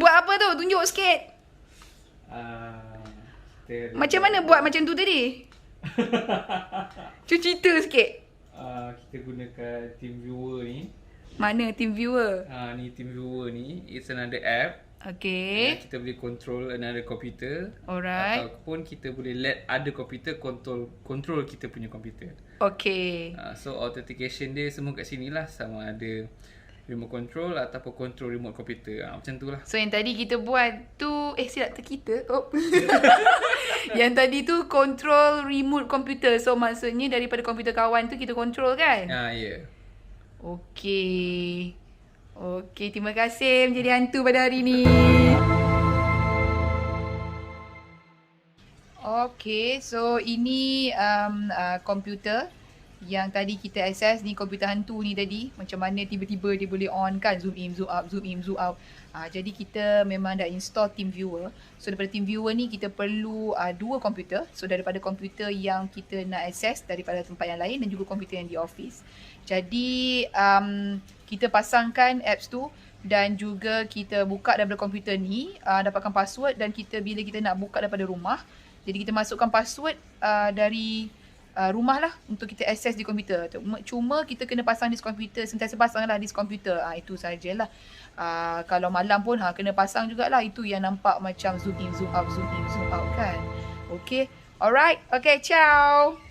Buat apa tu? Tunjuk sikit. Macam mana buat macam tu tadi? Cuba cerita sikit. Kita gunakan team viewer ni. Mana team viewer? Ni team viewer ni. It's another app. Okay. Kita boleh control another computer. Alright. Ataupun kita boleh let other computer control kita punya computer. Okay. So authentication dia semua kat sini lah. Sama ada remote control ataupun control remote computer. Macam tu lah. So yang tadi kita buat tu, silap kita. Oh. Yang tadi tu control remote computer. So maksudnya daripada komputer kawan tu kita control kan? Ya. Yeah. Okay. Okay, terima kasih menjadi hantu pada hari ni. Okay, so ini komputer yang tadi kita access. Ni komputer hantu ni tadi. Macam mana tiba-tiba dia boleh on kan. Zoom in, zoom out, zoom in, zoom out. Jadi kita memang dah install team viewer. So daripada team viewer ni kita perlu 2 komputer. So daripada komputer yang kita nak access daripada tempat yang lain dan juga komputer yang di office. Jadi kita pasangkan apps tu dan juga kita buka daripada komputer ni, dapatkan password dan bila kita nak buka daripada rumah, jadi kita masukkan password dari rumah lah untuk kita access di komputer. Cuma kita kena pasang disk komputer, sentiasa pasang lah disk komputer. Itu sajalah. Kalau malam pun kena pasang jugalah. Itu yang nampak macam zoom in, zoom out, zoom in, zoom out kan. Okay. Alright. Okay, ciao.